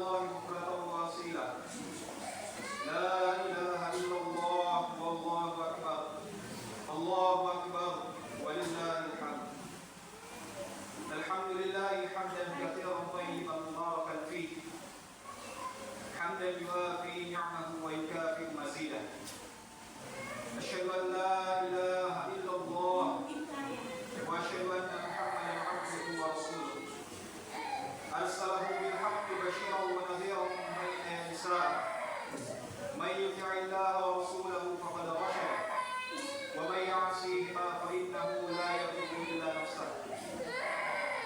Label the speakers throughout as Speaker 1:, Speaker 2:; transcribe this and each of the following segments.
Speaker 1: الله بكرة وأصيلا لا إله إلا الله والله أكبر الله أكبر ولله الحمد. الحمد لله حمدا كثيرا طيبا مباركا فيه حمدا يوافي نعمه ويكافئ مزيده. أشهد أن لا إله إلا الله وأشهد أن محمدا عبده ورسوله أرسله بالحق بشيرا ونذيرا بين النساء من يطع الله ورسوله فقد رشد ومن يعصيهما فإنه لا يضر إلا نفسه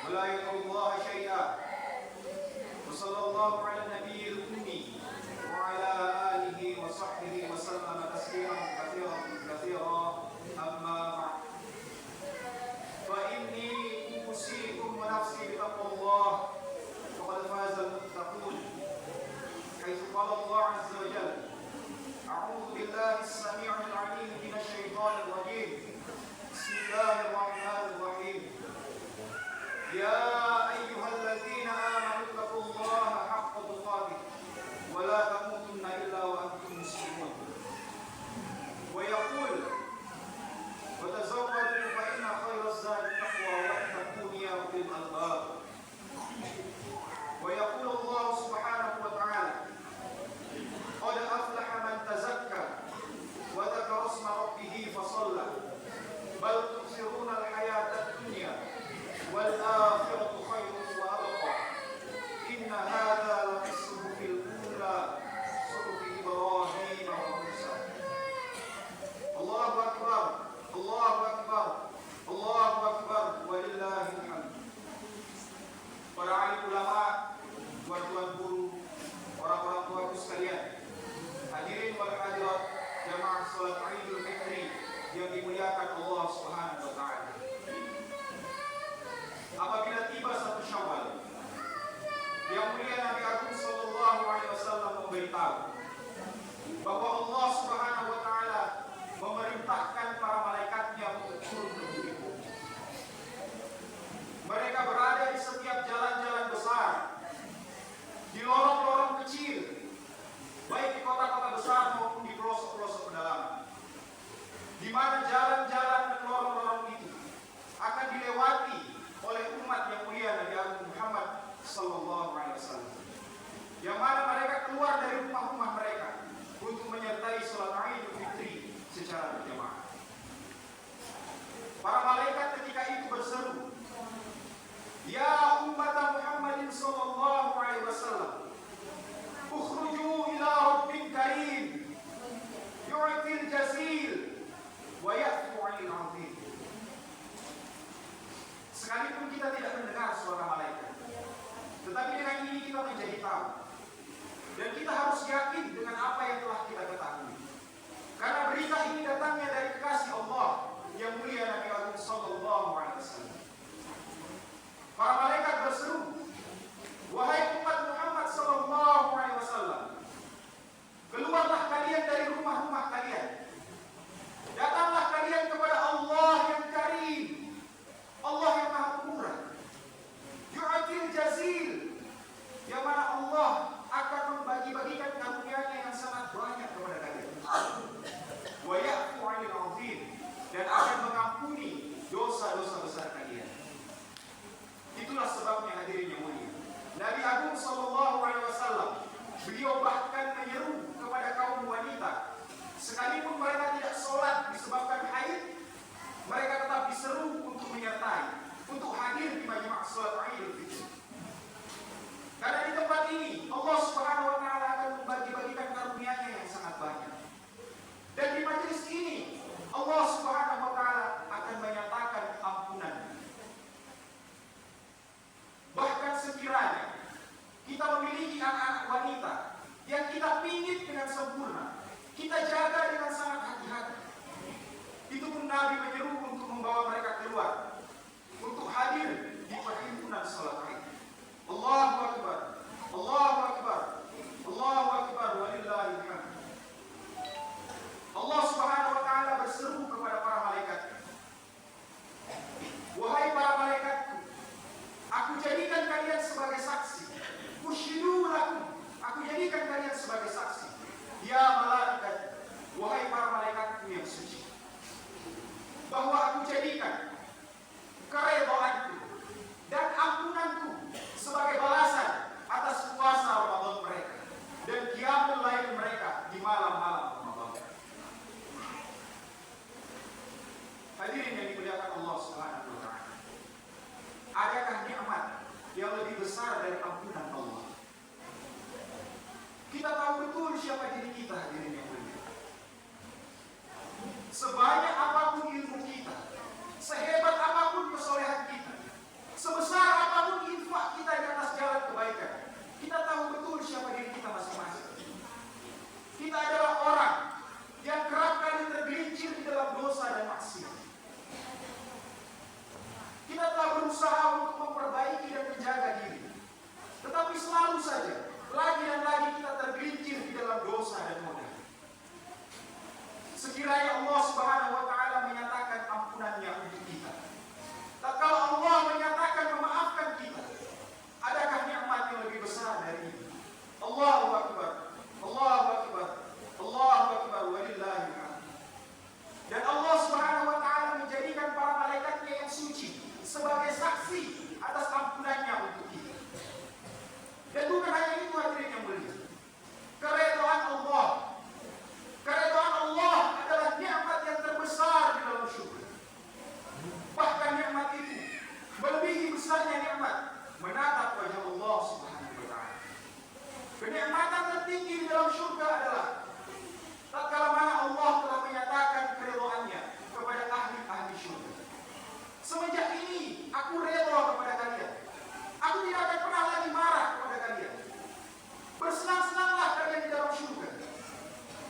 Speaker 1: ولا يضر الله شيئا. وصلى الله على النبي الأمي وعلى آله وصحبه وسلم تسليما كثيرا كثيرا. أما بعد فإني أوصيكم ونفسي بتقوى الله فقد فاز المتقون، حيث قال الله عز وجل: أعوذ بالله السميع العليم من الشيطان الرجيم. بسم الله الرحمن الرحيم. يا أيها الذين آمنوا اتقوا الله حق تقاته ولا تموتن إلا وأنتم مسلمون. ويقول: وتزودوا فإن خير الزاد التقوى واتقون يا أولي الألباب. ويقول الله سبحانه وتعالى: قد أفلح من تزكى وذكر اسم ربه فصلى بل تؤثرون الحياة الدنيا والآخرة خير وأبقى إن هذا لفي الصحف الأولى صحف إبراهيم وموسى. الله أكبر الله أكبر الله أكبر ولله الحمد. Para alim ulama, tuan-tuan guru, orang-orang tuaku sekalian, hadirin wal hadirat jamaah salat Idul Fitri yang dimuliakan Allah Subhanahu wa taala. Apabila tiba 1 Syawal, yang mulia Nabi Agung sallallahu alaihi wasallam memberitahu bahwa Allah Subhanahu wa taala memerintahkan para malaikatnya untuk turun ke bumi. Mereka berada di setiap jalan-jalan besar, di lorong-lorong kecil, baik di kota-kota besar maupun di pelosok-pelosok pedalaman, di mana jalan-jalan dan lorong-lorong itu akan dilewati oleh umat yang mulia Nabi Agung Muhammad sallallahu alaihi wasallam, yang mana mereka keluar dari rumah-rumah mereka untuk menyertai salat Idul Fitri secara berjamaah. Para malaikat ketika itu berseru, ya umat Muhammadin sallallahu alaihi wasallam, ukhruju ila rabbin karim yu'til jazil wa ya'fu 'anil 'azim. Sekalipun kita tidak mendengar suara malaikat, tetapi dengan ini kita menjadi tahu, dan kita harus yakin dengan apa yang telah kita ketahui, karena berita ini datangnya dari kekasih Allah yang mulia Nabi Agung sallallahu alaihi wasallam. Para malaikat berseru, wahai umat Muhammad sallallahu alaihi wasallam, keluarlah kalian dari rumah-rumah kalian, datanglah kalian kepada Allah yang karim, Allah yang maha pemurah, yu'til jazil, yang mana Allah akan membagi-bagikan karunia-Nya yang sangat banyak kepada kalian, wa ya'fu 'anil 'azim, dan akan mengampuni dosa-dosa besar kalian. Itulah sebabnya hadirin yang mulia, Nabi Agung sallallahu alaihi wasallam, beliau bahkan menyeru kepada kaum wanita, sekalipun mereka tidak sholat disebabkan haid, mereka tetap diseru untuk menyertai, untuk hadir di majma' salat Idul Fitri. Karena di tempat ini Allah Subhanahu wa taala akan membagi-bagikan karunia-Nya yang sangat banyak. Dan di majelis ini Allah Subhanahu wa taala akan menyatakan ampunan. Bahkan sekiranya kita memiliki anak-anak wanita yang kita pingit dengan sempurna, kita jaga dengan sangat hati-hati, itu pun Nabi menyeru untuk membawa mereka keluar untuk hadir di perhimpunan salat Id. Allahu Akbar Allahu Akbar Allahu Akbar walillahil hamd. Allah Subhanahu wa taala berseru kepada para malaikat, wahai para malaikatku, aku jadikan kalian sebagai saksi. Ushidu lakum siapa diri kita, hadirin yang mulia. Sebanyak apapun ilmu kita, sehebat apapun kesolehan kita, sebesar apapun infak kita di atas jalan kebaikan, kita tahu betul siapa diri kita masing-masing. Kita adalah orang yang kerap kali tergelincir di dalam dosa dan maksiat. Kita telah berusaha untuk memperbaiki dan menjaga diri, tetapi selalu saja lagi dan lagi kita tergelincir di dalam dosa dan noda. Sekiranya Allah Subhanahu wa taala menyatakan ampunannya untuk kita, tatkala Allah menyatakan memaafkan kita, adakah nikmat yang lebih besar dari ini? Allahu akbar, Allahu akbar, Allahu akbar, walillahil hamd. Dan Allah Subhanahu wa taala menjadikan para malaikatnya yang suci sebagai saksi atas ampunannya untuk kita. Dan bukan hanya itu, hadirin yang mulia, keridhaan Allah, keridhaan Allah adalah nikmat yang terbesar di dalam syurga. Bahkan nikmat itu melebihi besarnya nikmat menatap wajah Allah Subhanahu wa taala. Kenikmatan tertinggi di dalam syurga adalah tatkala mana Allah telah menyatakan keridhaannya kepada ahli-ahli syurga. Semenjak ini aku redha kepada kalian. Aku tidak akan pernah lagi marah kepada kalian. Bersenang-senanglah kalian di dalam syurga.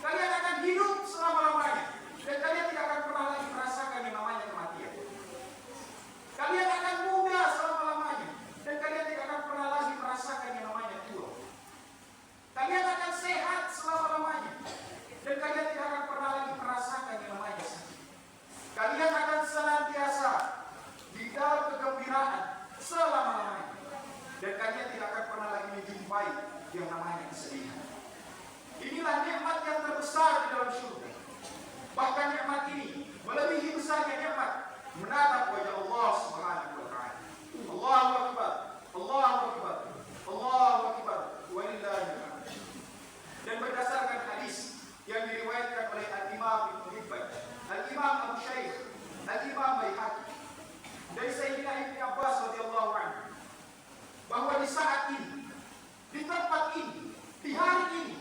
Speaker 1: Kalian akan hidup selama-lamanya dan kalian tidak akan pernah lagi merasakan yang namanya kematian. Kalian akan muda selama-lamanya dan kalian tidak akan pernah lagi merasakan yang namanya tua. Kalian akan sehat selama-lamanya dan kalian tidak akan pernah lagi merasakan yang namanya sakit. Kalian akan senantiasa di dalam kegembiraan selama-lamanya dan kalian tidak akan pernah lagi menjumpai yang namanya kesedihan. Inilah nikmat yang terbesar di dalam surga. Bahkan nikmat ini melebihi besarnya nikmat menatap wajah Allah Subhanahu wa taala. Allahu akbar, Allahu akbar, Allahu akbar, walillahil hamd. Dan berdasarkan hadis yang diriwayatkan oleh Al-Imam Ibnu Hibban, Al-Imam Abu Shaykh, Al-Imam Baihaqi, dari Sayyidina Ibnu Abbas radhiyallahu anhu, bahwa di saat ini, di tempat ini, di hari ini,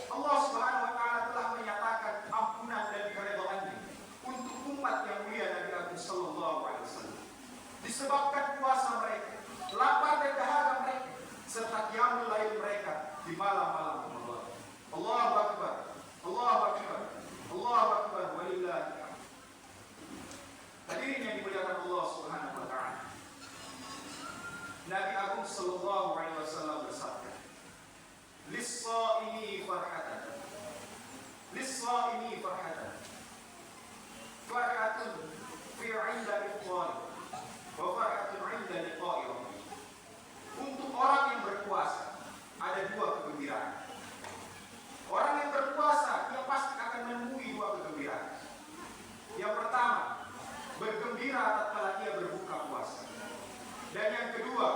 Speaker 1: Allah Subhanahu wa taala telah menyatakan ampunan dan keridhaannya untuk umat yang mulia Nabi Agung sallallahu alaihi wasallam. Disebabkan puasa mereka, lapar dan dahaga mereka, serta qiyamul lail mereka di malam-malam Ramadan. Allahu akbar, Allahu akbar, Allahu akbar, walillahil hamd. Hadirin yang dimuliakan Allah Subhanahu wa taala. Nabi Agung sallallahu alaihi wasallam bersabda, "Lis-shaimi farhatan, lis-shaimi farhatan, farhatun fi 'inda ifṭari, wa farhatun 'inda liqa'i rabbih." Untuk orang yang berpuasa ada dua kegembiraan. Orang yang berpuasa dia pasti akan menemui dua kegembiraan. Yang pertama, bergembira tatkala dia berbuka puasa. Dan yang kedua,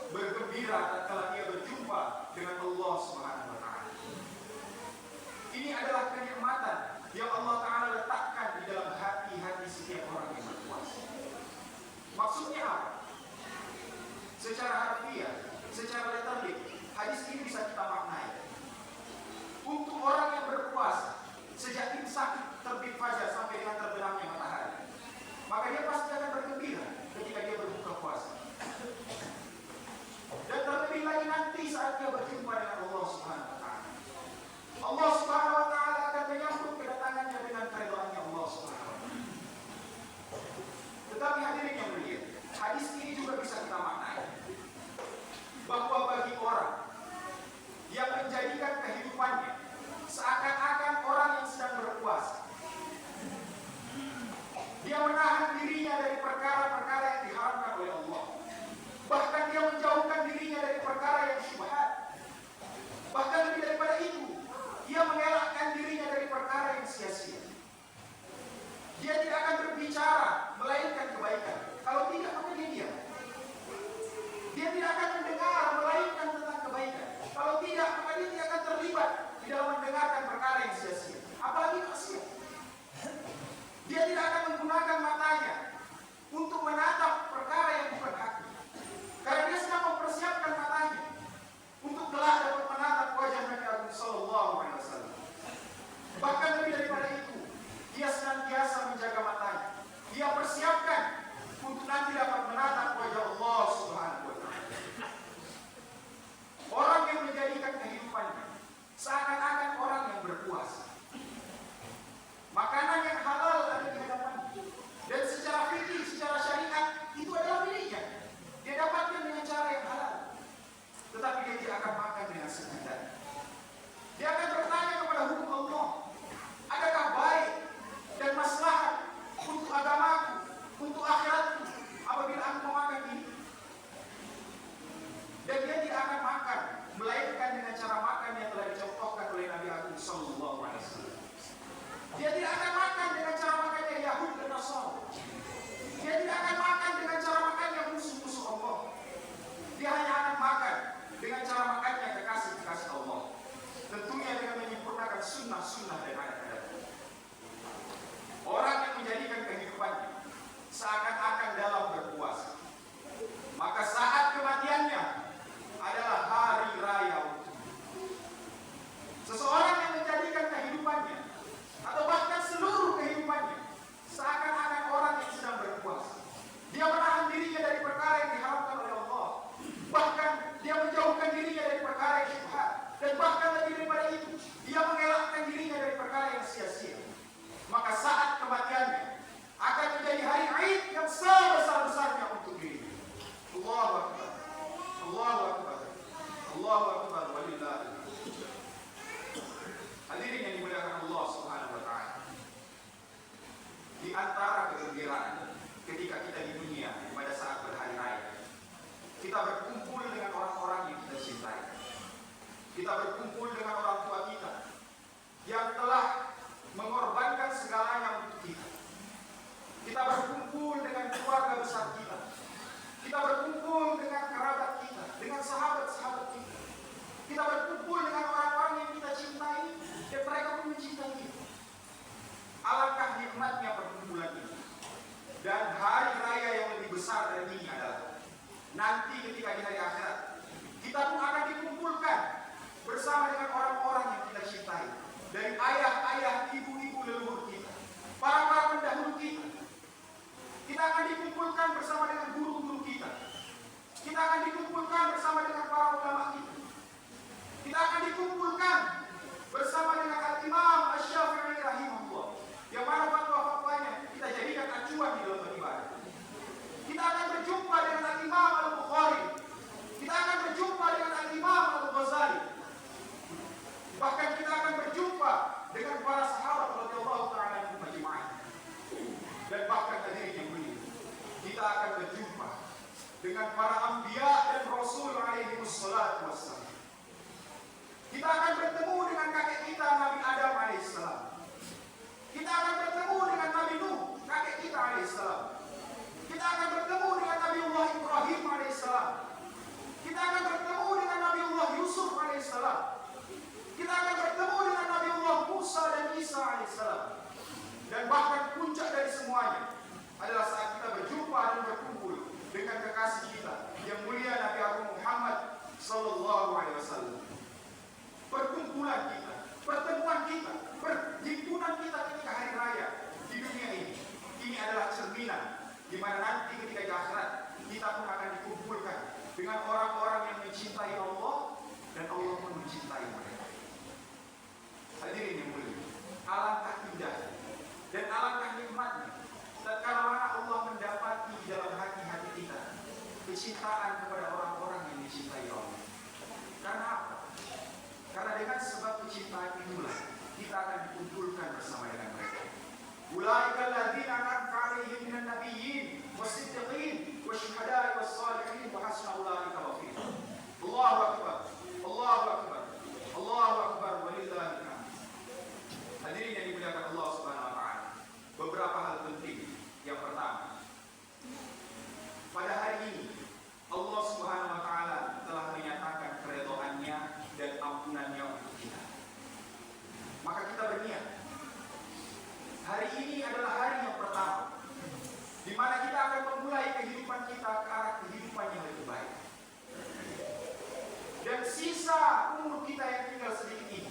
Speaker 1: bergembira tatkala dia berjumpa dengan Allah Subhanahu wa taala. Ini adalah kenikmatan yang Allah taala letakkan di dalam hati-hati setiap orang yang berpuasa. Maksudnya apa? Secara harfiah, secara letterlik, hadis ini bisa kita maknai. Untuk orang yang berpuasa, sejak imsak terbit fajar sampai dengan terbenamnya matahari, maka dia pasti akan bergembira ketika dia berbuka puasa. Dan terlebih lagi nanti saat dia berjumpa dengan Allah Subhanahu wa taala. Allah Subhanahu wa taala akan menyambut kedatangannya dengan keridhaannya Allah Subhanahu wa taala. Tetapi hadirin yang mulia, hadis ini juga bisa kita maknai bahwa bagi orang yang menjadikan kehidupannya seakan-akan orang yang sedang berpuasa, dia menahan dirinya dari perkara-perkara yang diharamkan oleh Allah. Bahkan dia menjauhkan dirinya dari perkara yang syubhat. Bahkan lebih daripada itu, dia mengelakkan dirinya dari perkara yang sia-sia. Dia tidak akan berbicara melainkan kebaikan. Kalau tidak, maka dia diam. Dia tidak akan mendengar melainkan tentang kebaikan. Kalau tidak, maka dia tidak akan terlibat di dalam mendengarkan perkara yang sia-sia, apalagi maksiat. Dia tidak akan menggunakan matanya untuk menatap perkara yang bukan haknya, karena dia sedang mempersiapkan matanya untuk kelak dapat menatap wajah Nabi Agung sallallahu alaihi wasallam. dari ayah-ayah, ibu-ibu leluhur kita, para pendahulu kita. Kita akan dikumpulkan bersama dengan guru-guru kita. Kita akan dikumpulkan bersama dengan para ulama kita. Kita akan dikumpulkan bersama dengan Al-Imam Asy-Syafi'i rahimahullah, yang mana fatwa-fatwanya kita jadikan acuan di dalam beribadah. Kita akan berjumpa dengan Al-Imam Al-Bukhari. Kita akan berjumpa dengan Al-Imam Al-Ghazali. Bahkan kita akan berjumpa dengan para sahabat radhiyallahu ta'ala anhum ajma'in. Dan bahkan hadirin yang mulia, kita akan berjumpa dengan para anbiya dan rasul alaihi wassalatu wassalam. Kita akan bertemu dengan kakek kita Nabi Adam alaihissalam. Kita akan bertemu dengan Nabi Nuh, kakek kita alaihissalam. Kita akan bertemu dengan Nabiullah Ibrahim alaihissalam. Kita akan bertemu dengan Nabiullah Yusuf alaihissalam. Kita akan bertemu dengan Nabiullah Musa dan Isa alaihissalam. Dan bahkan puncak dari semuanya adalah saat kita berjumpa dan berkumpul dengan kekasih kita yang mulia Nabi Agung Muhammad sallallahu alaihi wasallam. Perkumpulan kita, pertemuan kita, perhimpunan kita ketika hari raya di dunia ini adalah cerminan di mana nanti ketika di akhirat kita pun akan dikumpulkan dengan orang-orang yang mencintai Allah dan Allah pun mencintai mereka. Hadirin yang mulia, alangkah indah dan alangkah nikmatnya tatkala mana Allah mendapati di dalam hati-hati kita kecintaan kepada orang-orang yang mencintai Allah. Karena apa? Karena dengan sebab kecintaan itulah kita akan dikumpulkan bersama dengan mereka. Ulaika alladzina an'amta 'alaihim minan nabiyyin was-siddiqin wasyuhada'i was-shalihin wa hasuna ulaika rafiqa. Allahu akbar. Allahu akbar. Allahu akbar walillahil hamd. Hadirin yang dimuliakan Allah Subhanahu wa taala. Beberapa hal penting. Yang pertama, pada hari ini Allah Subhanahu wa taala telah menyatakan keridhaannya dan ampunannya untuk kita. Maka kita berniat. Hari ini adalah hari yang pertama di mana kita akan memulai kehidupan kita ke arah kehidupan yang lebih baik. Dan sisa umur kita yang tinggal sedikit ini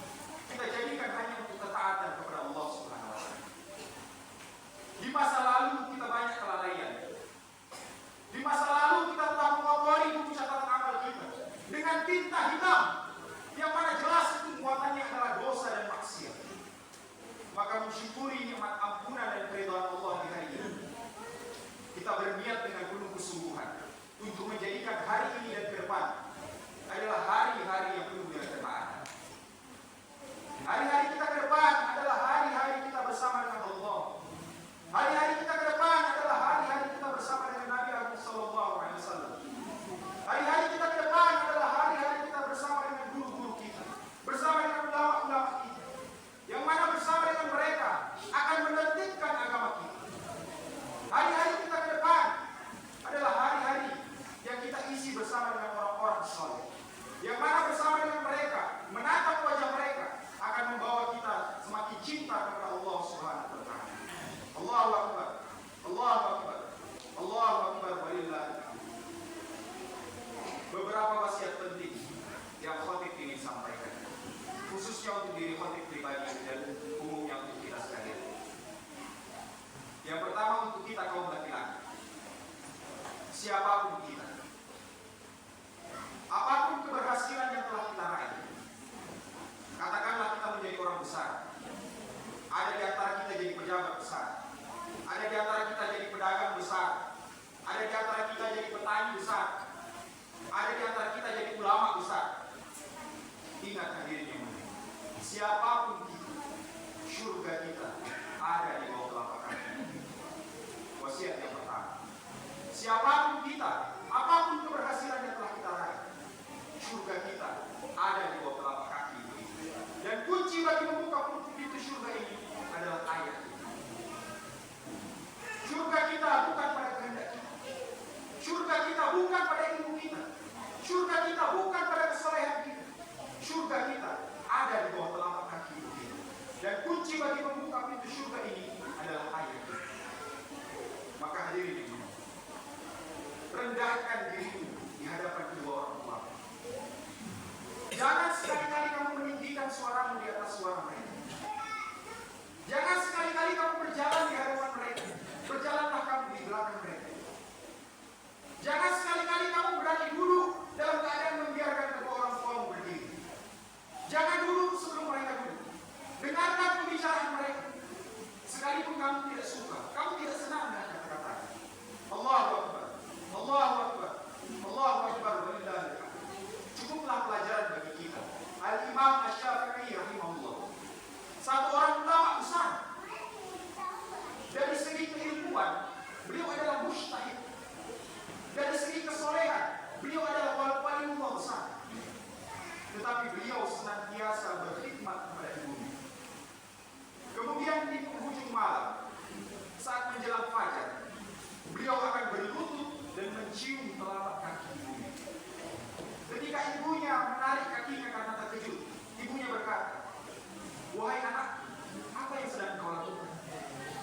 Speaker 1: kita jadikan hanya untuk ketaatan kepada Allah Subhanahu wa taala. Di masa lalu kita banyak kelalaian. Di masa lalu kita telah mengotori buku catatan amal kita dengan tinta hitam yang mana jelas itu muatannya adalah dosa dan maksiat. Maka mensyukuri nikmat ampunan dan keridhaan Allah di hari ini, kita berniat dengan penuh kesungguhan untuk menjadikan hari ini dan ke depan adalah hari-hari yang penuh dengan ketaatan. Hari-hari kita ke depan adalah hari-hari kita bersama dengan Allah. Hari-hari kita ke depan adalah hari-hari kita bersama dengan Nabi Muhammad SAW. Hari-hari kita ke depan adalah hari-hari kita bersama dengan guru-guru kita, bersama dengan ulama-ulama kita, yang mana bersama dengan mereka akan menertibkan agama kita. Hari-hari kita ke depan adalah hari-hari yang kita isi bersama dengan orang-orang saleh, yang mana bersama dengan mereka, menatap wajah mereka akan membawa kita semakin cinta kepada Allah Subhanahu wa taala. Allahu akbar. Allahu akbar. Allahu akbar walillahil hamd. Beberapa wasiat penting yang khatib ingin sampaikan, khususnya untuk diri khatib pribadi dan umumnya untuk kita sekalian. Yang pertama untuk kita kaum laki-laki, siapapun kita, apapun keberhasilan yang telah kita raih, katakanlah kita menjadi orang besar, ada di antara kita jadi pejabat besar, ada di antara kita jadi pedagang besar, ada di antara kita jadi petani besar, ada di antara kita jadi ulama besar. Ingat hadirin yang mulia, siapapun kita, surga kita ada di bawah telapak kaki. Wasiat yang pertama, siapapun kita, apapun keberhasilan yang telah kita raih, surga kita ada di bawah telapak kaki. Dan kunci bagi membuka pintu surga ini adalah ayat. Surga kita bukan pada kehendak kita. Surga kita bukan pada ilmu kita. Surga kita bukan pada kesolehan kita. Surga kita ada di bawah telapak kaki kita. Dan kunci bagi membuka pintu surga ini adalah ayat. Maka hadirin ini, rendahkan dirimu di hadapan kedua orang tua. Jangan sekali-kali kamu meninggikan suaramu di atas suara mereka. sebelum mereka duduk. Dengarkan pembicaraan mereka. Sekalipun kamu tidak suka, kamu tidak senang dengan kata-kata. Allahu Akbar, Allahu Akbar, Allahu Akbar, walillahil hamd. Cukuplah pelajaran bagi kita. Al-Imam Asy-Syafi'i rahimahullah, satu orang ulama besar. Dari segi keilmuan, beliau adalah mujtahid. Dari segi kesolehan, beliau adalah wali ulama besar. Tetapi beliau senantiasa berkhidmat kepada ibunya. Kemudian di penghujung malam, saat menjelang fajar, beliau akan berlutut dan mencium telapak kaki ibunya. Ketika ibunya menarik kakinya karena terkejut, ibunya berkata, "Wahai anak, apa yang sedang kau lakukan?"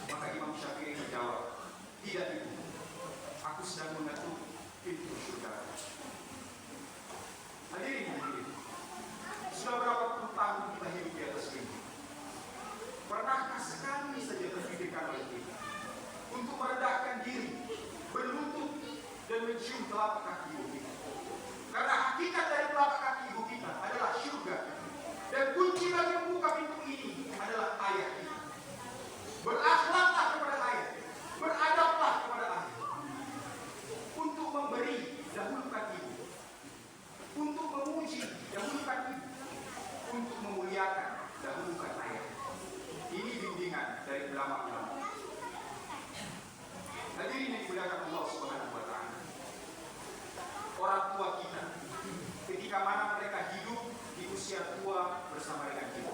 Speaker 1: Maka Imam Syafi'i menjawab, "Tidak ibu, aku sedang mengetuk pintu surga." Hadirin, sudah berapa puluh tahun kita hidup di atas bumi? Pernahkah sekali saja terpikirkan oleh kita untuk merendahkan diri, berlutut, dan mencium telapak kaki ibu kita? Karena hakikat dari telapak kaki ibu kita adalah surga. Dan kunci bagi membuka pintu ini adalah ayah kita. Berakhlaklah kepada ayah, beradablah kepada ayah. Untuk memberi, dahulukan ibu. Untuk memuji, dahulukan ibu. Untuk memuliakan, dahulukan ayah. Ini bimbingan dari ulama-ulama. Hadirin yang dimuliakan Allah Subhanahu wa taala. Orang tua kita, ketika mana mereka hidup di usia tua bersama dengan kita,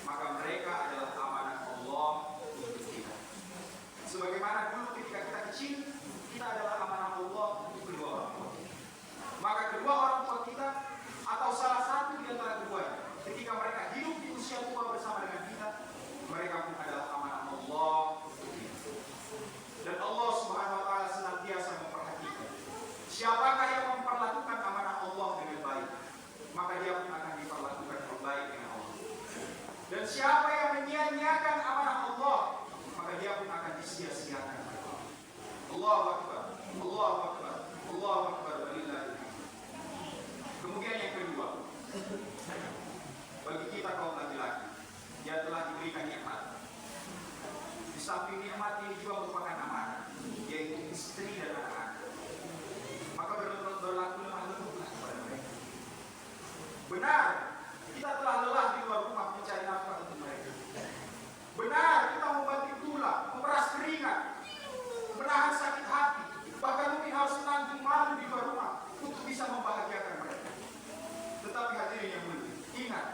Speaker 1: maka mereka adalah amanah Allah untuk kita. Sebagaimana dulu ketika kita kecil, kita adalah amanah Allah untuk kedua orang tua. Maka kedua orang tua kita atau salah satu di antara keduanya, ketika mereka hidup di usia tua bersama dengan kita, mereka pun adalah amanah Allah untuk kita. Dan Allah Subhanahu wa taala senantiasa memperhatikan siapakah yang memperlakukan amanah Allah dengan baik, maka dia pun akan diperlakukan dengan baik dengan Allah. Dan siapa yang menyia-nyiakan amanah Allah, maka dia pun akan disia-siakan oleh Allah. Allahu Akbar, Allahu Akbar, Allahu Akbar, walillahil hamd. Kemudian yang kedua, bagi kita kaum laki-laki yang telah diberikan nikmat, di samping nikmat ini juga merupakan amanah, yaitu istri dan anak-anak. Maka berlaku lemah lembutlah kepada mereka. Benar, kita telah lelah di luar rumah mencari nafkah untuk mereka. Benar, kita membanting tulang, memeras keringat, menahan sakit hati, bahkan mungkin harus menanggung malu di luar rumah untuk bisa membahagiakan mereka. Tetapi hadirin yang mulia, ingat,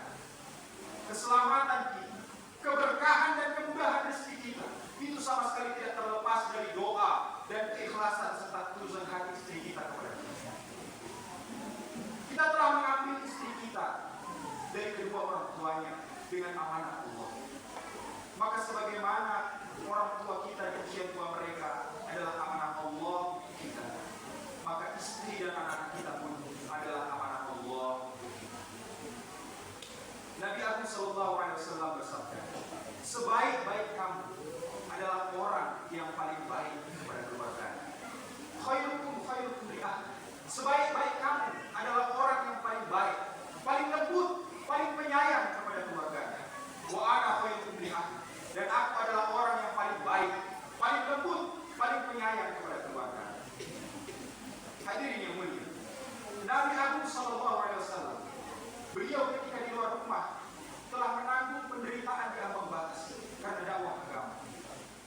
Speaker 1: keselamatan kita, keberkahan dan kemudahan rezeki kita itu sama sekali tidak terlepas dari doa dan keikhlasan serta ketulusan hati istri kita kepada kita. Kita telah mengambil istri kita dari kedua orang tuanya dengan amanah Allah. Maka sebagaimana orang tua kita di usia tua mereka adalah amanah Allah kita, maka istri dan anak kita pun adalah amanah Allah. Nabi Agung Sallallahu Alaihi Wasallam bersabda, sebaik-baik kamu adalah orang yang paling baik kepada keluarga. Khairukum khairukum li ahli. Sebaik-baik kamu adalah orang yang paling baik, paling lembut, paling penyayang kepada keluarganya. Wa ana khairukum li ahli. Dan aku adalah orang yang paling baik, paling lembut, paling penyayang kepada keluarga. Hadirin yang mulia, Nabi Agung Sallallahu Alaihi Wasallam, beliau ketika di luar rumah telah menanggung penderitaan di ambang batas karena dakwah agama.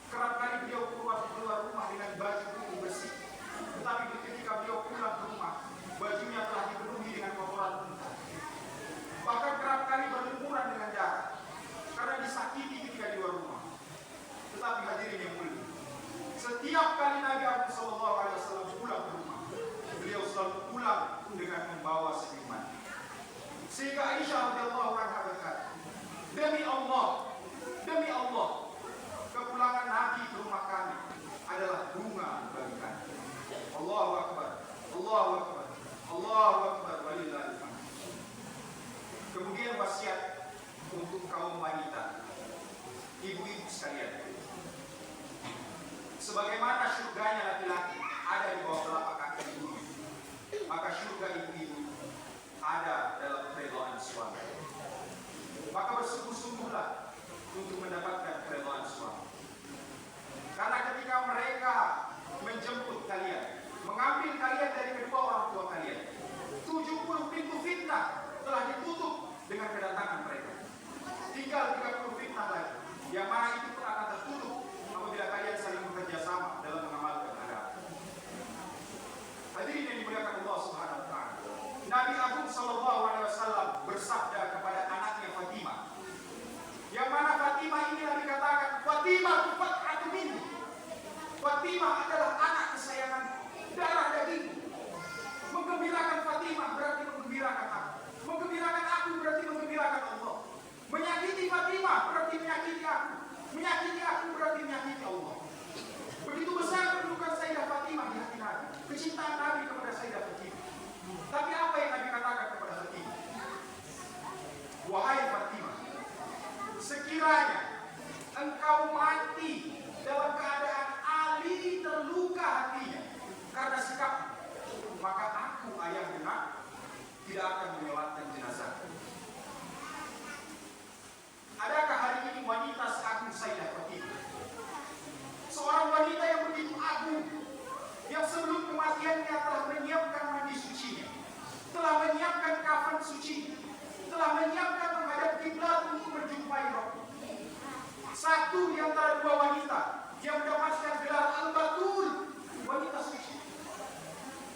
Speaker 1: Kerap kali beliau keluar rumah dengan baju putih bersih, tetapi ketika beliau pulang ke rumah, bajunya telah dipenuhi dengan kotoran unta. Bahkan kerap kali berlumuran dengan darah karena disakiti ketika di luar rumah. Tetapi hadirin yang mulia, setiap kali Nabi Muhammad SAW pulang ke rumah, beliau selalu pulang dengan membawa senyuman. Sehingga Aisyah radhiyallahu anha berkata, demi Allah, kepulangan Nabi ke rumah kami adalah bunga bagi kami. Allahu Akbar, Allahu Akbar, Allahu Akbar, walillahil hamd. Kemudian wasiat untuk kaum wanita, ibu-ibu sekalian. Sebagaimana surganya laki-laki ada di bawah telapak kaki ibunya, maka surga ibu-ibu ada dalam keridhaan suami. Fatimah adalah anak kesayangan darah dagingku. Menggembirakan Fatimah berarti menggembirakan aku. Menggembirakan aku berarti menggembirakan Allah. Menyakiti Fatimah berarti menyakiti aku. Menyakiti aku berarti menyakiti Allah. Begitu besar kedudukan Sayyidah Fatimah di hati Nabi. Kecintaan Nabi kepada Sayyidah Fatimah. Tapi apa yang Nabi katakan kepada Fatimah? Wahai Fatimah, sekiranya engkau mati dalam keadaan Ali terluka hatinya karena sikapmu, maka aku ayah benak tidak akan menyolatkan jenazah. Adakah hari ini wanita seagung Sayyidah Fatimah? Seorang wanita yang begitu agung, yang sebelum kematiannya telah menyiapkan mandi sucinya, telah menyiapkan kafan suci, telah menyiapkan menghadap kiblat untuk menjumpai Rabb. Satu di antara dua wanita yang mendapatkan gelar Al-Batul, wanita suci.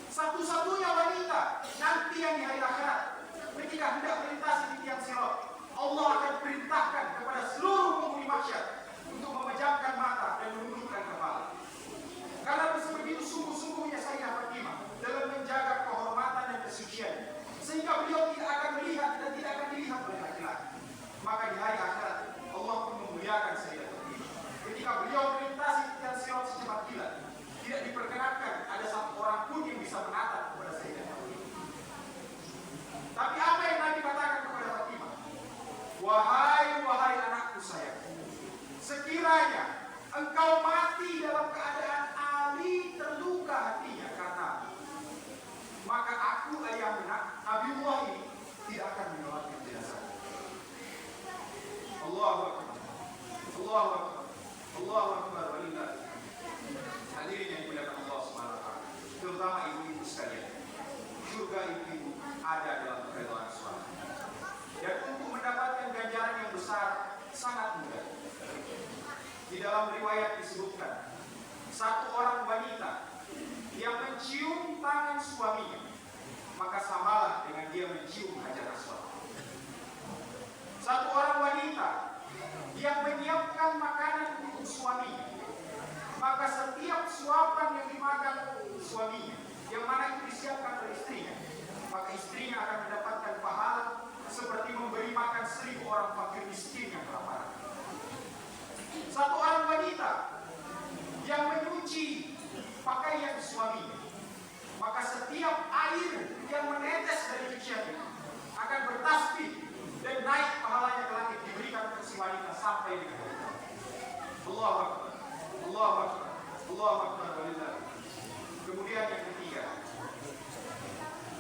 Speaker 1: Satu-satunya wanita nanti yang di hari akhirat ketika hendak melintasi di tiang sirat, Allah akan perintahkan kepada seluruh penghuni mahsyar untuk memejamkan mata dan menundukkan kepala. Karena begitu sungguh-sungguhnya Sayyidah Fatimah dalam menjaga kehormatan dan kesucian, sehingga beliau tidak akan melihat dan tidak akan dilihat oleh laki-laki. Maka di hari akhirat Allah pun memuliakan Sayyidah Fatimah. Ketika beliau melintasi tiang sirat secepat kilat, tidak diperkenankan ada satu orang pun yang bisa menatap kepada Sayyidah Fatimah. Tapi apa yang Nabi katakan kepada Fatimah? Wahai anakku sayang, sekiranya engkau mati dalam keadaan Ali terluka hatinya karena, maka aku ayah benak Nabiullah ini tidak akan menyolatkan jenazah. Allahu Akbar, Allahu Akbar, Allahu Akbar walillah. Hadirin yang dimuliakan Allah Subhanahu wa taala, terutama ibu-ibu sekalian, surga ibu-ibu ada dalam keridhaan suami. Dan untuk mendapatkan ganjaran yang besar sangat mudah. Di dalam riwayat disebutkan, satu orang wanita yang mencium tangan suaminya, maka samalah dengan dia mencium hajar aswad. Satu orang wanita yang menyiapkan makanan untuk suaminya, maka setiap suapan yang dimakan suaminya, yang mana itu disiapkan oleh istrinya, maka istrinya akan mendapatkan pahala seperti memberi makan 1000 orang fakir miskin yang kelaparan. Satu orang wanita yang menyuci pakaian suaminya, maka setiap air yang menetes dari cuciannya akan bertasbih dan naik pahalanya ke langit, diberikan ke si wanita sampai di hari kiamat. Allahu Akbar, Allahu Akbar, Allahu Akbar walillah. Kemudian yang ketiga,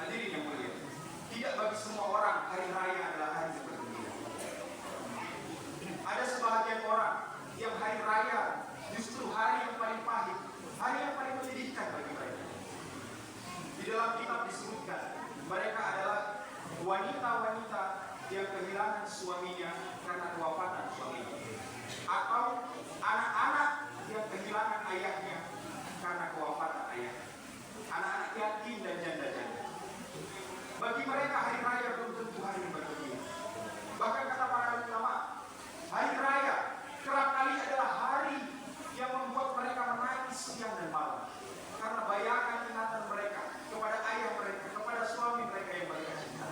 Speaker 1: hadirin yang mulia, tidak bagi semua orang hari raya adalah hari yang bergembira. Ada sebahagian orang yang hari raya justru hari yang paling pahit, hari yang paling menyedihkan bagi mereka. Di dalam kitab disebutkan mereka adalah wanita-wanita yang kehilangan suaminya karena kewafatan suaminya, atau anak-anak yang kehilangan ayahnya karena kewafatan ayahnya, anak-anak yatim dan janda-janda. Bagi mereka hari raya belum tentu hari yang bergembira. Bahkan kata para ulama, hari raya kerap kali adalah hari yang membuat mereka menangis siang dan malam karena bayangan ingatan mereka kepada ayah mereka, kepada suami mereka yang mereka cinta.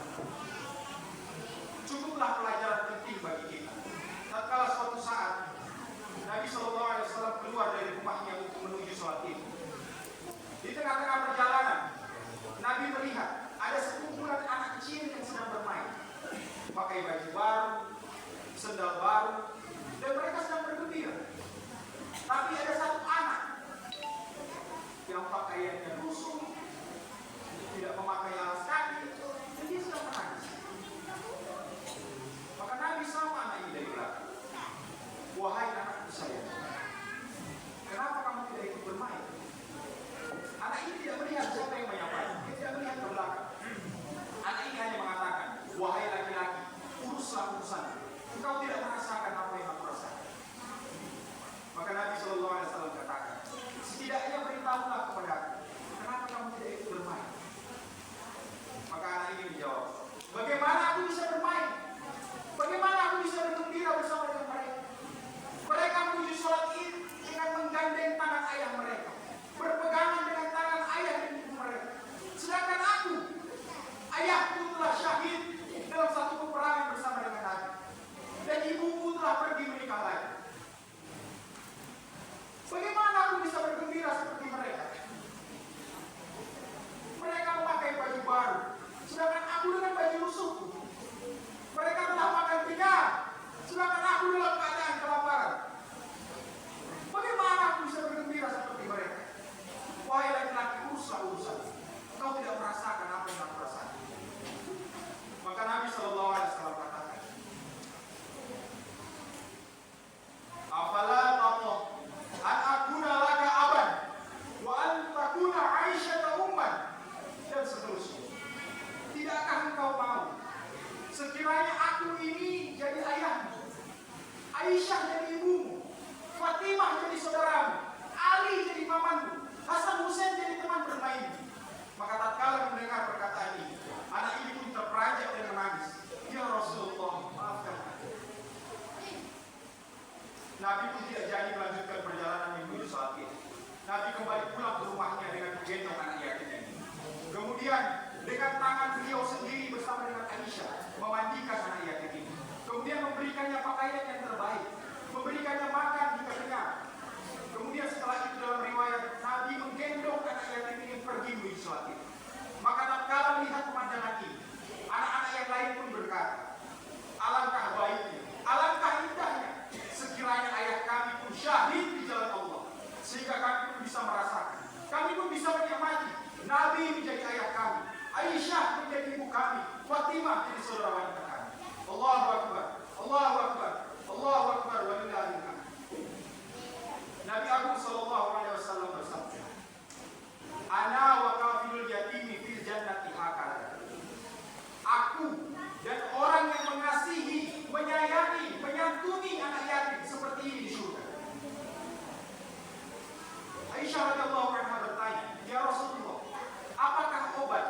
Speaker 1: Cukuplah pelajaran penting bagi kita. Tatkala suatu saat Nabi SAW keluar dari rumahnya untuk menuju sholat Id. Di tengah-tengah perjalanan, Nabi melihat ada sekumpulan anak kecil yang sedang bermain, pakai baju baru, sendal baru, dan mereka sedang bergembira. Tapi ada satu anak yang pakaiannya lusuh, tidak memakai alas kaki, dan dia sedang menangis. Maka Nabi sama anak ini dari belakang. Wahai anakku sayang, kenapa kamu tidak ikut bermain? Anak ini tidak melihat siapa yang menyapanya, dia tidak melihat ke belakang. Anak ini hanya mengatakan, wahai laki-laki, uruslah urusan. Engkau tidak merasakan apa yang aku rasakan. Maka Nabi SAW katakan, setidaknya beritahulah kepada aku, kenapa kamu tidak ikut bermain? Nabi pun tidak jadi melanjutkan perjalanan menuju salat Id. Nabi kembali pulang ke rumahnya dengan menggendong anak yatim ini. Kemudian dengan tangan beliau sendiri bersama dengan Aisyah memandikan anak yatim ini. Kemudian memberikannya pakaian yang terbaik, memberikannya makan hingga kenyang. Kemudian setelah itu dalam riwayat Nabi menggendong anak yatim ini pergi menuju salat Id. Maka tatkala melihat pemandangan ini, anak-anak yang lain pun berkata, alangkah baiknya, alangkah indahnya sekiranya ayah kami pun syahid di jalan Allah, sehingga kami pun bisa merasakan, kami pun bisa menikmati Nabi menjadi ayah kami, Aisyah menjadi ibu kami, Fatimah jadi saudara wanita kami. Allahu Akbar, Allahu Akbar, Allahu Akbar, walillahil hamd. Nabi Agung sallallahu alaihi wasallam bersabda, ana wa kafilul yatimi fil jannati hakada. Aku dan orang yang mengasihi, menyayangi, menyantuni anak yatim seperti ini di surga. Aisyah radhiyallahu anha bertanya, ya Rasulullah, apakah obat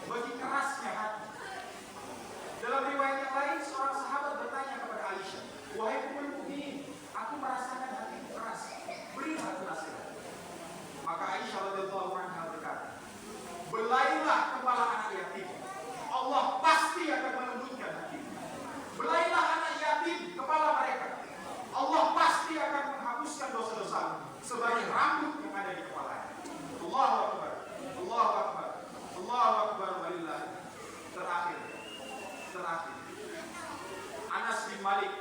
Speaker 1: bagi kerasnya hati? Dalam riwayat yang lain, seorang sahabat bertanya kepada Aisyah, wahai ummul mukminin, aku merasakan hatiku keras, berilah aku nasihat. Maka Aisyah radhiyallahu anha berkata, belailah kepala anak yatim, Allah pasti akan melembutkan hatimu. Belailah anak yatim kepala mereka, Allah pasti akan menghapuskan dosa-dosamu sebagai rambut yang ada di kepalanya. Allahu Akbar, Allahu Akbar, Allahu Akbar, walillah. Terakhir Anas bin Malik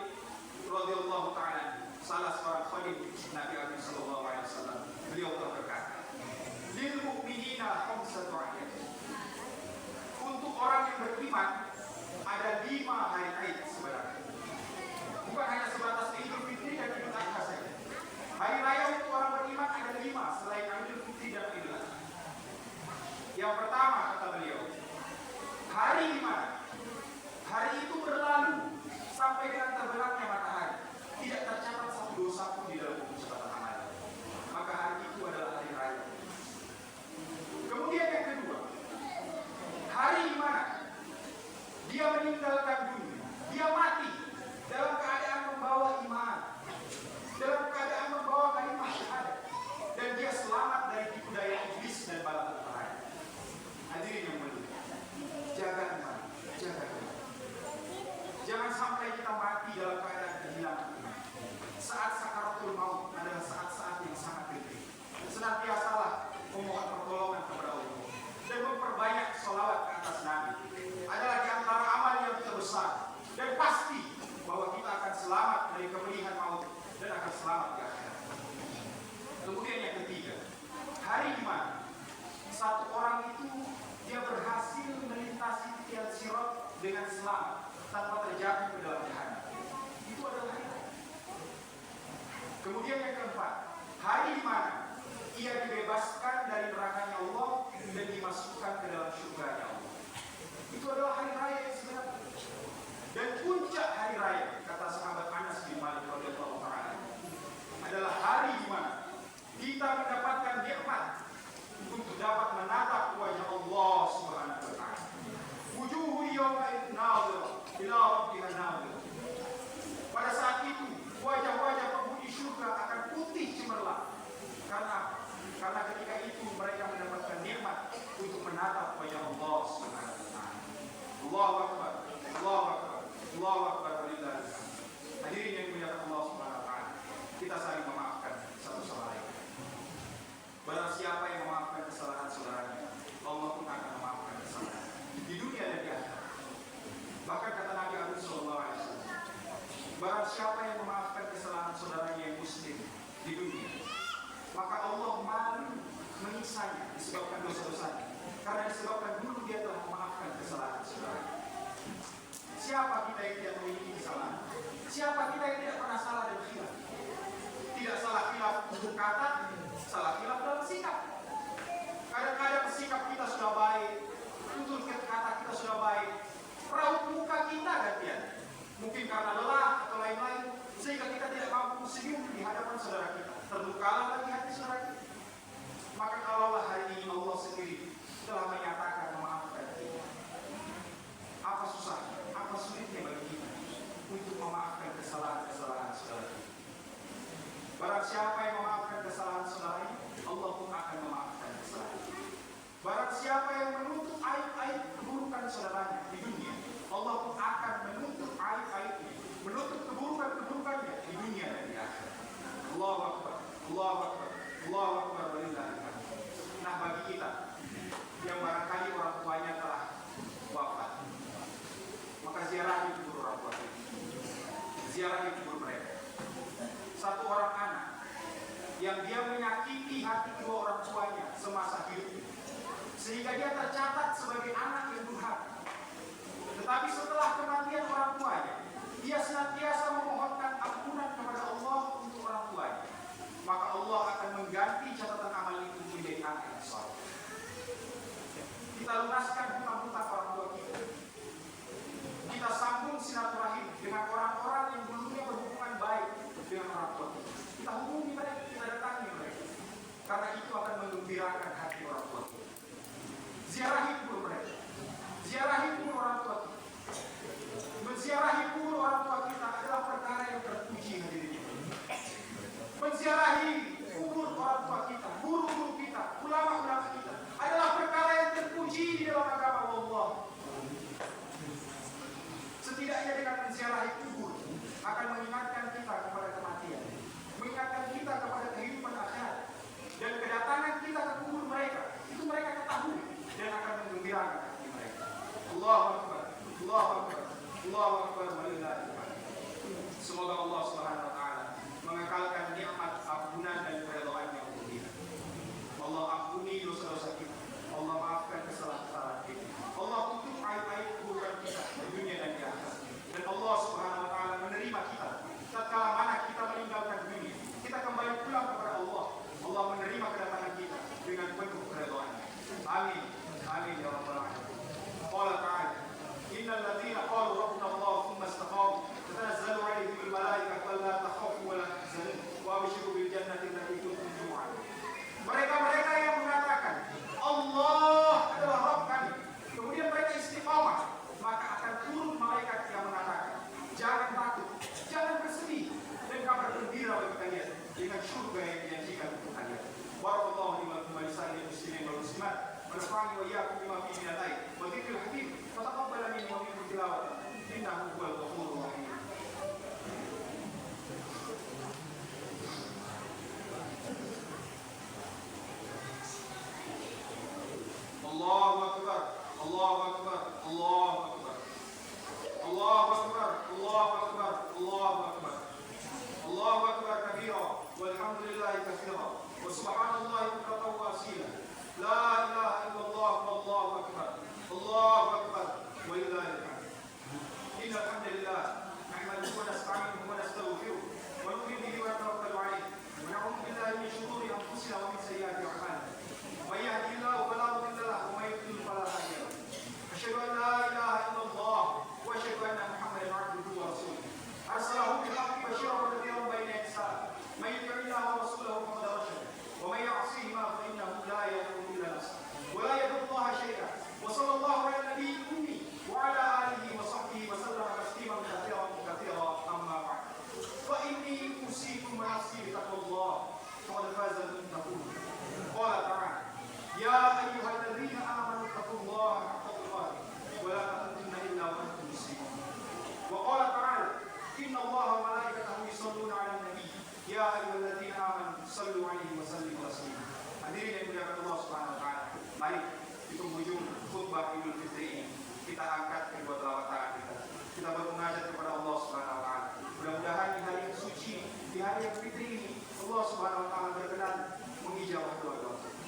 Speaker 1: radhiyallahu ta'ala, salah seorang khalif Nabi Muhammad sallallahu alaihi wasallam, beliau berkata, lil mu'minina khamsatu ayat. Untuk orang yang beriman ada 5 hari Aid sebenarnya. Bukan hanya sebatas Idul Fitri dan Idul Adha saja. Hari raya untuk orang beriman ada 5 selain Idul Fitri dan Idul Adha. Yang pertama kata beliau, hari di mana hari itu berlalu sampai dengan terbenamnya matahari, tidak tercatat satu dosa pun di dalam buku catatan amal. Maka hari itu adalah hari raya. Kemudian yang kedua, hari di mana dia meninggalkan dunia, dia mati dalam keadaan membawa iman, dalam keadaan membawa kalimat syahadat, dan dia selamat dari tipu daya iblis dan bala tentara. Hadirin yang mulia, jaga iman, jaga iman. Jangan sampai kita mati dalam keadaan kehilangan iman. Saat sakaratul maut adalah saat-saat yang sangat penting. Senantiasalah memohon pertolongan kepada Allah dan memperbanyak sholawat ke atas Nabi. Adalah di antara amal yang terbesar, dan pasti bahwa kita akan selamat dari kepedihan maut dan akan selamat di akhirat. Kemudian yang ketiga, hari di mana satu orang itu dia berhasil melintasi tiang sirat dengan selamat tanpa terjatuh ke dalam jahanam. Itu adalah hari raya. Kemudian yang keempat, hari di mana ia dibebaskan dari nerakanya Allah dan dimasukkan ke dalam surganya Allah. Itu adalah hari raya yang sebenarnya. Dan puncak hari raya, kata sahabat Anas bin Malik radhiyallahu ta'ala, adalah hari di mana kita mendapatkan nikmat untuk dapat menatap wajah Allah Subhanahu wa ta'ala. Wujuhu yawma nadhirah ila rabbiha nadhirah. Pada saat itu wajah-wajah penghuni surga akan putih cemerlang. Karena ketika itu mereka mendapatkan nikmat untuk menatap wajah Allah Subhanahu wa ta'ala. Allahu Akbar, Allahu Akbar, Allahu Akbar, walillahil hamd. Hadirin yang dimuliakan Allah Subhanahu wa ta'ala, kita saling memaafkan satu sama lain. Barang siapa yang memaafkan kesalahan saudaranya, Allah pun akan memaafkan kesalahan di dunia dan di akhirat. Bahkan kata Nabi Muhammad sallallahu alaihi wasallam, barang siapa yang memaafkan kesalahan saudaranya yang muslim di dunia, maka Allah malu menyiksanya disebabkan dosa-dosanya, karena disebabkan dulu dia telah memaafkan kesalahan saudaranya. Siapa kita yang tidak memiliki kesalahan? Siapa kita yang tidak pernah salah dan khilaf? Tidak salah khilaf untuk kata, salah khilaf dalam sikap. Kadang-kadang sikap kita sudah baik, tutur kata kita sudah baik, raut muka kita gantian. Mungkin karena lelah atau lain-lain, sehingga kita tidak mampu senyum di hadapan saudara kita. Terlukalah lagi hati saudara kita. Maka kalaulah hari ini Allah sendiri telah menyatakan memaafkan kita, apa susahnya, apa sulitnya bagi kita untuk memaafkan kesalahan-kesalahan saudara kita? Barang siapa yang memaafkan kesalahan saudaranya, Allah pun akan memaafkan kesalahannya. Barang siapa yang menutup aib-aib keburukan saudaranya di dunia, Allah pun akan menutup aib-aibnya, menutup keburukan-keburukannya di dunia dan di akhirat. Allahu Akbar, Allahu Akbar, Allahu Akbar, walillahil hamd. Nah, bagi kita yang barangkali orang tuanya telah wafat, maka ziarahi kubur orang tua kita. Ziarahi kubur mereka. Satu orang anak yang dia menyakiti hati kedua orang tuanya semasa hidupnya, sehingga dia tercatat sebagai anak yang durhaka. Tetapi setelah kematian orang tuanya, dia senantiasa memohonkan ampunan kepada Allah untuk orang tuanya, maka Allah akan mengganti catatan amal itu menjadi anak yang saleh. Kita lunaskan hutang-hutang orang tua kita. Kita sambung silaturahim dengan orang-orang yang dulunya berhubungan baik dengan orang tua kita. Kita hubungi mereka, kita datangi mereka, karena itu akan menggembirakan hati orang tua kita. Ziarahi kubur mereka, ziarahi kubur orang tua kita. Menziarahi kubur orang tua kita adalah perkara yang terpuji hadirin. Menziarahi kubur orang tua kita, guru-guru kita, ulama-ulama kita adalah perkara yang terpuji di dalam agama Allah. Setidaknya dengan menziarahi kubur akan mengingatkan kita kepada kematian, mengingatkan kita kepada kehidupan akhirat, dan kedatangan kita ke kubur mereka itu mereka ketahui dan akan menggembirakan hati mereka. Allahu Akbar, Allahu Akbar, Allahu Akbar, walillahil hamd. Semoga Allah Subhanahu wa taala mengekalkan nikmat ampunan dan keridhaan-Nya untuk kita. Allah ampuni dosa-dosa kita, Allah maafkan kesalahan-kesalahan kita, Allah tutup aib-aib keburukan kita di dunia dan di akhirat. Dan Allah Subhanahu wa taala menerima kita tatkala mana kita meninggalkan dunia, kita kembali pulang kepada Allah. Allah menerima kedatangan kita dengan penuh keridhaan-Nya. Amin. Amin ya rabbal alamin. Qala ta'ala, innal ladzina qalu rabbuna Allah thumma istaqamu tatanazzalu 'alaihim al-malaikatu alla takhafu wa la tahzanu wa abshiru bil jannati allati kuntum tu'adun. Mereka-mereka yang mengatakan Allah adalah Rabb kami, kemudian mereka istiqamah, maka akan turun malaikat yang mengatakan, jangan takut, jangan bersedih, dan kabar gembira bagi kalian dengan surga yang dijanjikan untuk kalian. Barakallahu li wa lakum wa lisa'iril muslimin wal muslimat. ونفعني وإياكم بما فيه من الآية وذكر الحكيم وتقبل مني ومنكم تلاوته إنه هو الغفور الرحيم. الله أكبر، الله أكبر، الله أكبر، الله أكبر، الله أكبر، الله أكبر، الله أكبر كبيرا والحمد لله كثيرا وسبحان الله بكرة وأصيلا. لا إله إلا الله والله أكبر، الله أكبر ولله الحمد. إن الحمد لله نحمده ونستعينه ونستغفره ونؤمن به ونتوكل عليه ونعوذ بالله من شرور أنفسنا ومن سيئات أعمالنا. من يهده الله فلا مضل له ومن يضلل فلا هادي له. أشهد أن لا إله إلا الله وأشهد أن محمدا عبده ورسوله أرسله بالحق بشيرا ونذيرا بين يدي الساعة. من يطع الله ورسوله فقد رشد ومن يعصيهما فإنه لا يضر إلا نفسه ولا يضر الله شيئا. وصلى الله على النبي الأمي وعلى آله وصحبه وسلم تسليما كثيرا كثيرا. أما بعد فإني أوصيكم ونفسي بتقوى الله فقد فاز المتقون. قال تعالى يا أيها الذين آمنوا اتقوا الله حق تقاته ولا تموتن إلا وأنتم مسلمون. وقال تعالى إن الله وملائكته يصلون على النبي يا أيها الذين آمنوا صلوا عليه وسلموا تسليما. Hadirin yang dimuliakan Allah Subhanahu wa taala, mari di penghujung khutbah Idul Fitri ini kita angkat kedua telapak tangan kita. Kita bermunajat kepada Allah Subhanahu wa taala. Mudah-mudahan di hari yang suci, di hari yang fitri ini Allah Subhanahu wa taala berkenan mengijabah doa-doa kita.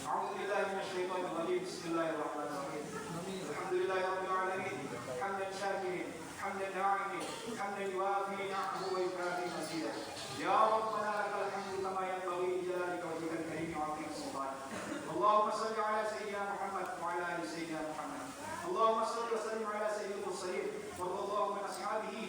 Speaker 1: A'udzu billahi minasyaitonir rajim. Bismillahirrahmanirrahim. Alhamdulillahirabbil alamin. Hamdan syakirin, hamdan na'imin, hamdan yuwafi ni'amahu wa yukafi mazidah. Ya Rabbana lakal hamdu kama yanbaghi li jalalika wajhikal karim wa 'azimi sultanik. Allahumma salli ala sayyidina Muhammad wa ala ali sayyidina Muhammad. Allahumma salli wa sallim ala sayyidil mursalin wa radiyallahu an ashabihi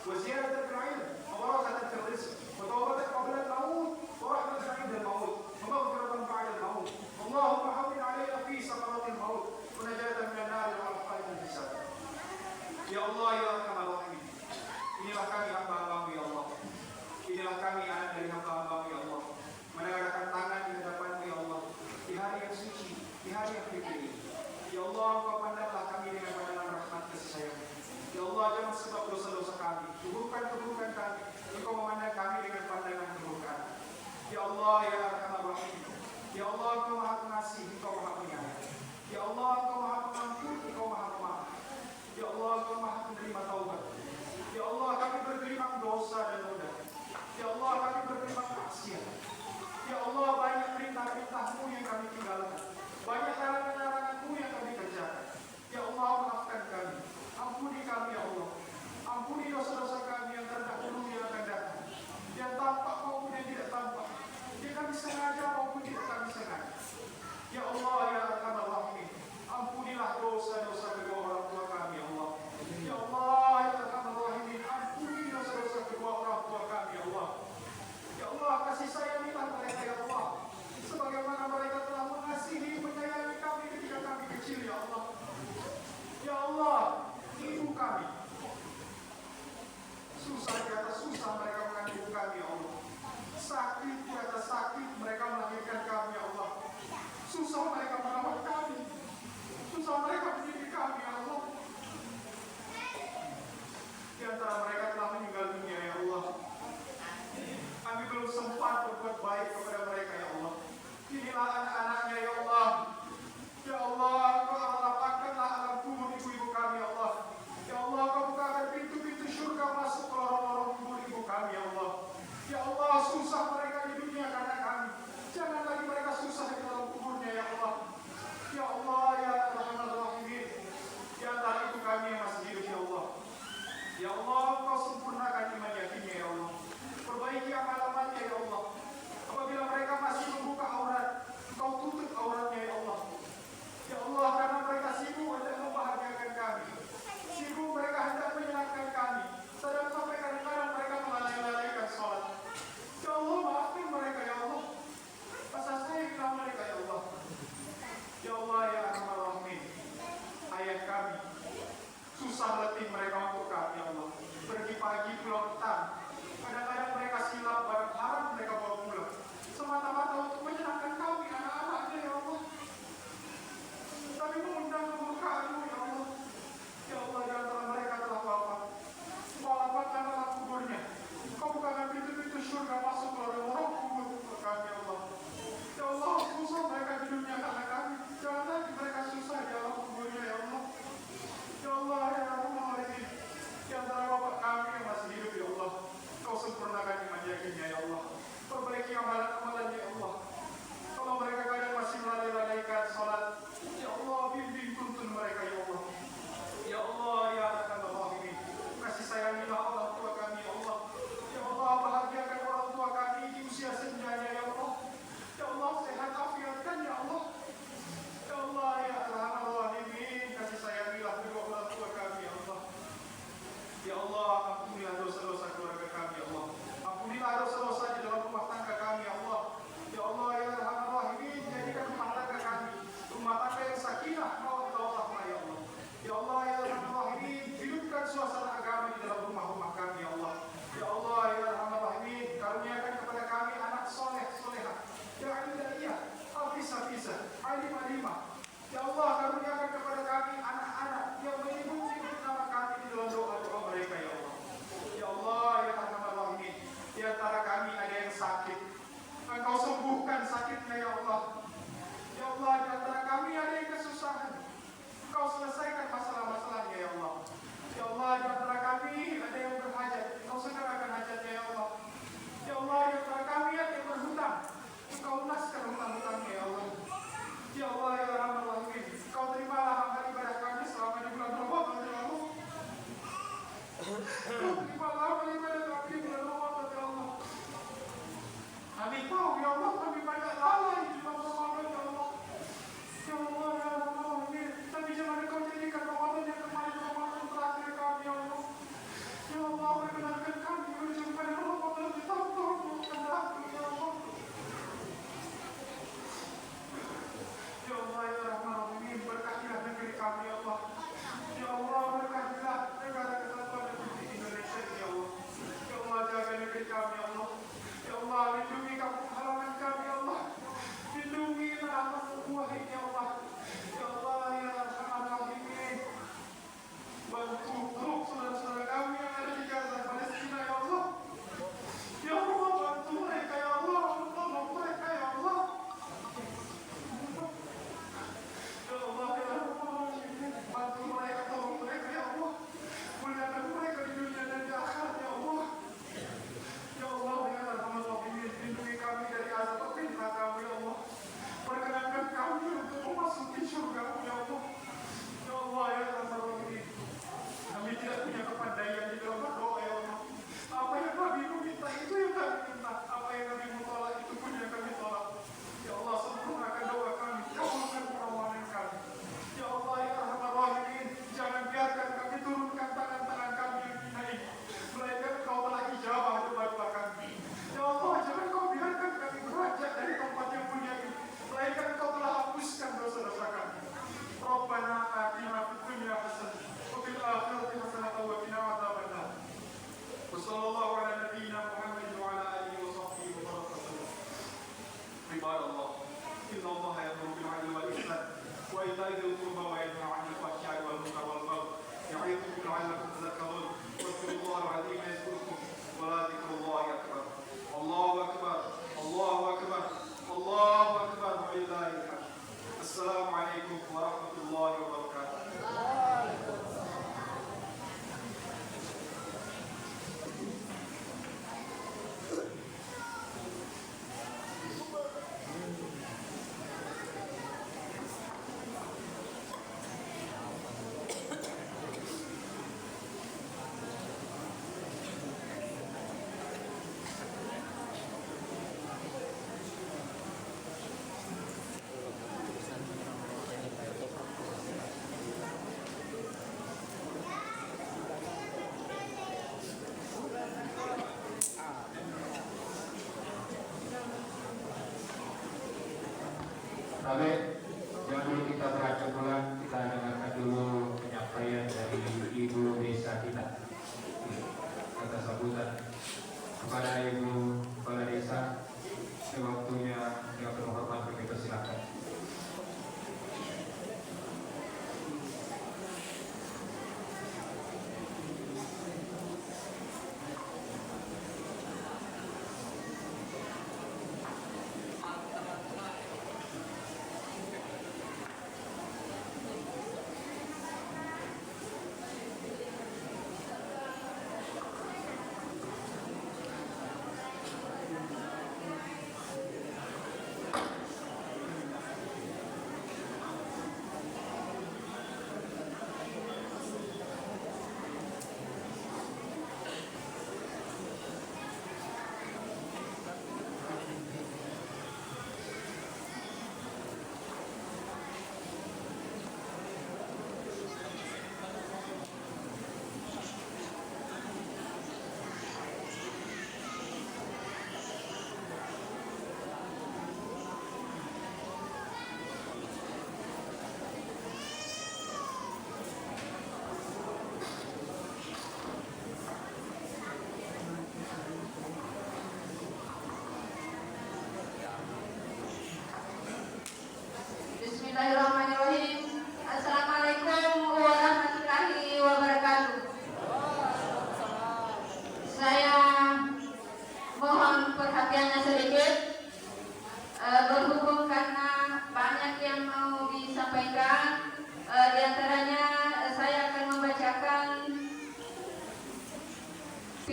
Speaker 1: وزيادة في العلم وبركة في الرزق وتوبة قبل الموت ورحمة عند الموت ومغفرة بعد الموت. اللهم هون علينا في سكرات الموت ونجاة من النار وعافية من الحساب. Ya Allah ya Arhamar Rahimin, inilah kami hamba-Hamba-Mu ya Allah. Inilah kami anak dari hamba-Hamba-Mu ya Allah, menegakkan tangan di hadapan-Mu ya Allah, di hari yang suci, di hari yang dipilih. Ya Allah, Engkau pandanglah kami dengan pandangan rahmat kasih sayang. Ya Allah, jangan sebab dosa-dosa kami, keburukan-keburukan kami, Engkau memandang kami dengan pandangan keburukan. Ya Allah ya Arhamar Rahimin, ya Allah Engkau Maha Pengasih, Engkau Maha Penyayang. Ya Allah, Engkau Maha Pengampun, Engkau Maha Pemaaf. Ya Allah, Engkau Maha Penerima taubat. Ya Allah, kami bergelimang dosa dan noda. Ya Allah, kami bergelimang maksiat. Ya Allah, banyak perintah-perintah-Mu yang kami tinggalkan, banyak larangan-larangan-Mu yang kami kerjakan. Ya Allah, maafkan kami, ampuni kami ya Allah, ampuni dosa-dosa kami yang terdahulu yang akan datang, yang tampak maupun yang tidak tampak, yang kami sengaja maupun tidak kami sengaja. Ya Allah ya Arhamar Rahimin, ampunilah dosa-dosa kedua orang tua kami ya Allah. Ya Allah ya Arhamar Rahimin, ampuni dosa-dosa kedua orang tua kami ya Allah. Ya Allah, kasih sayangilah mereka ya Allah, sebagaimana mereka telah mengasihi menyayangi kami ketika kami kecil ya Allah. Ya Allah, ibu kami susah di atas susah mereka mengandung kami ya Allah, sakit di atas sakit mereka melahirkan kami ya Allah, susah mereka merawat kami, susah mereka mendidik kami ya Allah. Di antara mereka telah meninggal dunia ya Allah, kami belum sempat berbuat baik kepada mereka ya Allah. Inilah anak-anaknya ya Allah. Ya Allah, Engkau lapangkanlah alam kubur ibu-ibu kami ya Allah. Ya Allah, Engkau bukakan pintu-pintu surga masuk ke lorong-lorong kubur ibu kami ya Allah. Ya Allah, susah mereka di dunia karena kami, jangan lagi mereka susah di dalam kuburnya ya Allah.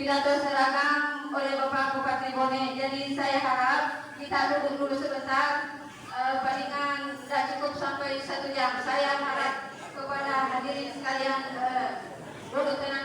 Speaker 2: pidato seragam oleh Bapak Bupati Bone. Jadi saya harap kita duduk dulu sebentar. Palingan tidak cukup sampai 1 jam. Saya harap kepada hadirin sekalian duduk tenang.